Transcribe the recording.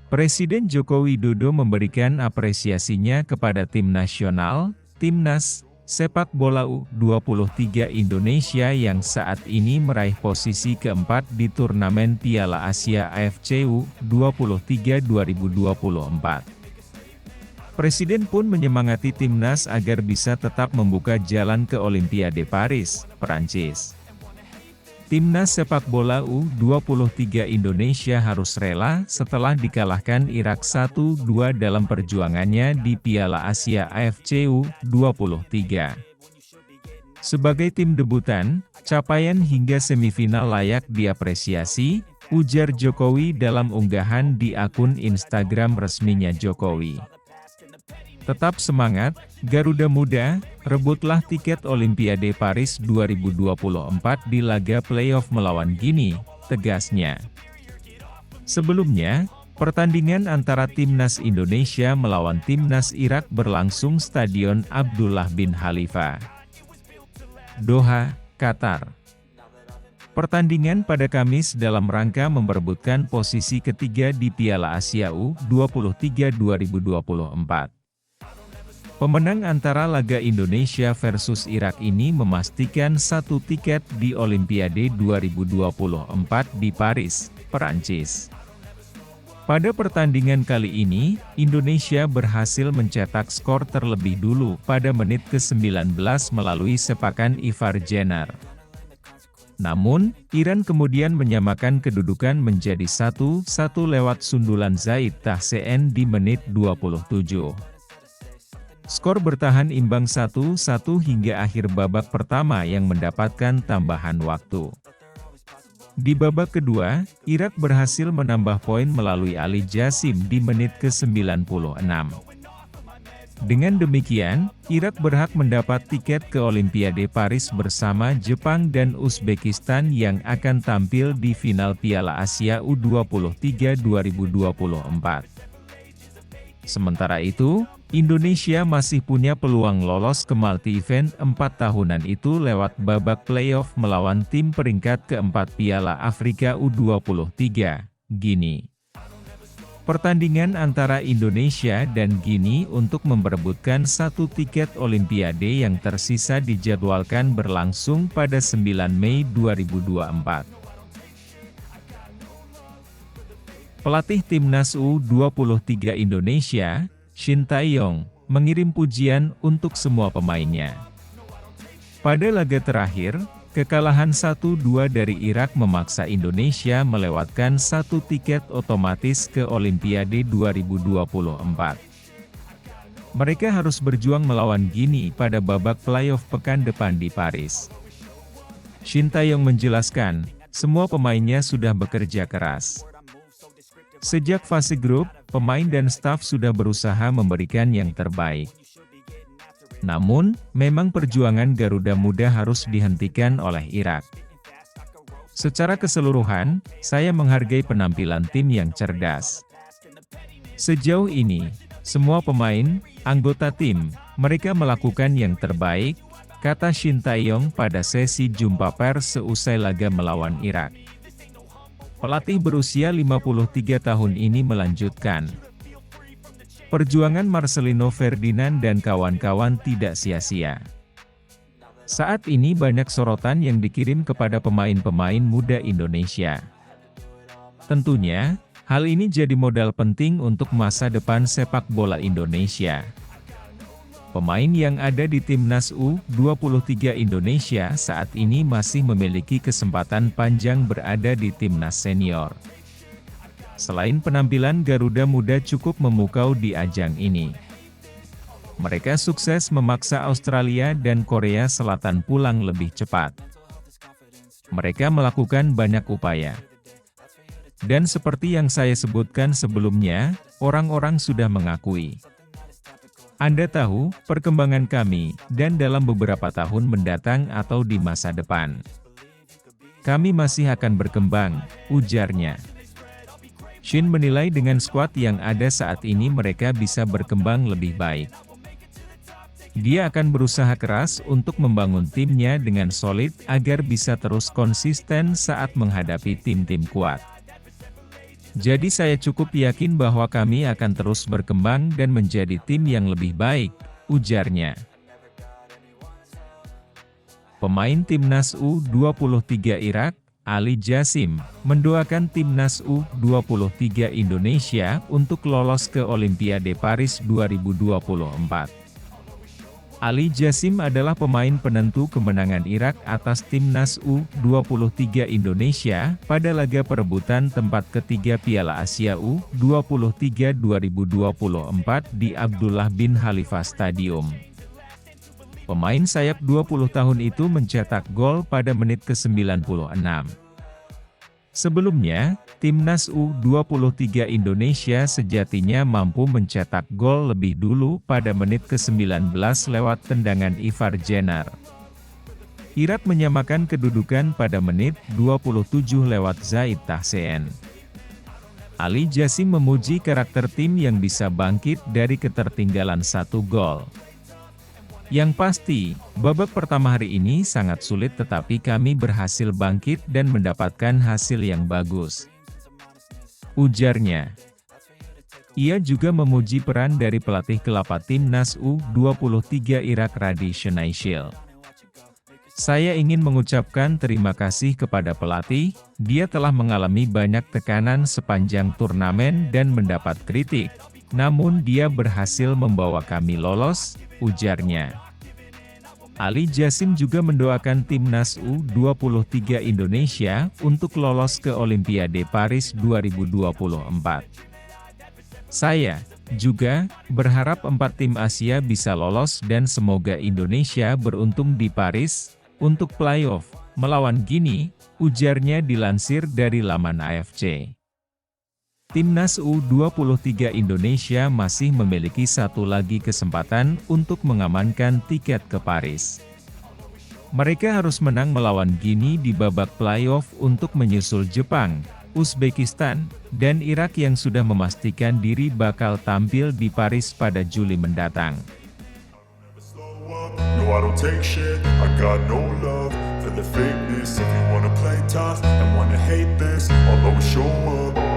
Presiden Joko Widodo memberikan apresiasinya kepada tim nasional, Timnas, sepak bola U23 Indonesia yang saat ini meraih posisi keempat di turnamen Piala Asia AFC U23 2024. Presiden pun menyemangati timnas agar bisa tetap membuka jalan ke Olimpiade Paris, Perancis. Timnas sepak bola U23 Indonesia harus rela setelah dikalahkan Irak 1-2 dalam perjuangannya di Piala Asia AFC U23. Sebagai tim debutan, capaian hingga semifinal layak diapresiasi, ujar Jokowi dalam unggahan di akun Instagram resminya Jokowi. Tetap semangat, Garuda Muda, rebutlah tiket Olimpiade Paris 2024 di laga playoff melawan Guinea, tegasnya. Sebelumnya, pertandingan antara Timnas Indonesia melawan Timnas Irak berlangsung Stadion Abdullah bin Khalifa, Doha, Qatar. Pertandingan pada Kamis dalam rangka memperebutkan posisi ketiga di Piala Asia U23 2024. Pemenang antara laga Indonesia versus Irak ini memastikan satu tiket di Olimpiade 2024 di Paris, Perancis. Pada pertandingan kali ini, Indonesia berhasil mencetak skor terlebih dulu pada menit ke-19 melalui sepakan Ivar Jenner. Namun, Iran kemudian menyamakan kedudukan menjadi 1-1 lewat sundulan Zaid Tahseen di menit 27. Skor bertahan imbang 1-1 hingga akhir babak pertama yang mendapatkan tambahan waktu. Di babak kedua, Irak berhasil menambah poin melalui Ali Jasim di menit ke-96. Dengan demikian, Irak berhak mendapat tiket ke Olimpiade Paris bersama Jepang dan Uzbekistan yang akan tampil di final Piala Asia U23 2024. Sementara itu, Indonesia masih punya peluang lolos ke multi-event 4 tahunan itu lewat babak playoff melawan tim peringkat keempat Piala Afrika U23, Guinea. Pertandingan antara Indonesia dan Guinea untuk memperebutkan satu tiket Olimpiade yang tersisa dijadwalkan berlangsung pada 9 Mei 2024. Pelatih Timnas U23 Indonesia, Shin Tae-yong, mengirim pujian untuk semua pemainnya. Pada laga terakhir, kekalahan 1-2 dari Irak memaksa Indonesia melewatkan satu tiket otomatis ke Olimpiade 2024. Mereka harus berjuang melawan Guinea pada babak playoff pekan depan di Paris. Shin Tae-yong menjelaskan, semua pemainnya sudah bekerja keras. Sejak fase grup, pemain dan staf sudah berusaha memberikan yang terbaik. Namun, memang perjuangan Garuda Muda harus dihentikan oleh Irak. Secara keseluruhan, saya menghargai penampilan tim yang cerdas. Sejauh ini, semua pemain, anggota tim, mereka melakukan yang terbaik, kata Shin Tae-yong pada sesi jumpa pers seusai laga melawan Irak. Pelatih berusia 53 tahun ini melanjutkan, perjuangan Marcelino Ferdinand dan kawan-kawan tidak sia-sia. Saat ini banyak sorotan yang dikirim kepada pemain-pemain muda Indonesia. Tentunya, hal ini jadi modal penting untuk masa depan sepak bola Indonesia. Pemain yang ada di Timnas U23 Indonesia saat ini masih memiliki kesempatan panjang berada di Timnas Senior. Selain penampilan Garuda Muda cukup memukau di ajang ini. Mereka sukses memaksa Australia dan Korea Selatan pulang lebih cepat. Mereka melakukan banyak upaya. Dan seperti yang saya sebutkan sebelumnya, orang-orang sudah mengakui. Anda tahu, perkembangan kami, dan dalam beberapa tahun mendatang atau di masa depan. Kami masih akan berkembang, ujarnya. Shin menilai dengan skuad yang ada saat ini mereka bisa berkembang lebih baik. Dia akan berusaha keras untuk membangun timnya dengan solid agar bisa terus konsisten saat menghadapi tim-tim kuat. Jadi saya cukup yakin bahwa kami akan terus berkembang dan menjadi tim yang lebih baik, ujarnya. Pemain Timnas U23 Irak, Ali Jassim, mendoakan Timnas U23 Indonesia untuk lolos ke Olimpiade Paris 2024. Ali Jassim adalah pemain penentu kemenangan Irak atas Timnas U23 Indonesia pada laga perebutan tempat ketiga Piala Asia U23 2024 di Abdullah bin Khalifa Stadium. Pemain sayap 20 tahun itu mencetak gol pada menit ke-96. Sebelumnya, Timnas U23 Indonesia sejatinya mampu mencetak gol lebih dulu pada menit ke-19 lewat tendangan Ivar Jenner. Irak menyamakan kedudukan pada menit 27 lewat Zaid Tahseen. Ali Jassim memuji karakter tim yang bisa bangkit dari ketertinggalan 1 gol. Yang pasti, babak pertama hari ini sangat sulit tetapi kami berhasil bangkit dan mendapatkan hasil yang bagus, ujarnya. Ia juga memuji peran dari pelatih kelapa Timnas U23 Irak Radi Shnaishil. Saya ingin mengucapkan terima kasih kepada pelatih, dia telah mengalami banyak tekanan sepanjang turnamen dan mendapat kritik, namun dia berhasil membawa kami lolos, ujarnya. Ali Jassim juga mendoakan Timnas U23 Indonesia untuk lolos ke Olimpiade Paris 2024. Saya juga berharap 4 tim Asia bisa lolos dan semoga Indonesia beruntung di Paris untuk playoff melawan Guinea, ujarnya dilansir dari laman AFC. Timnas U23 Indonesia masih memiliki 1 lagi kesempatan untuk mengamankan tiket ke Paris. Mereka harus menang melawan Guinea di babak playoff untuk menyusul Jepang, Uzbekistan, dan Irak yang sudah memastikan diri bakal tampil di Paris pada Juli mendatang. No, I don't take shit, I got no love for the fakeness. If you wanna play tough and wanna hate this, I'll always show up.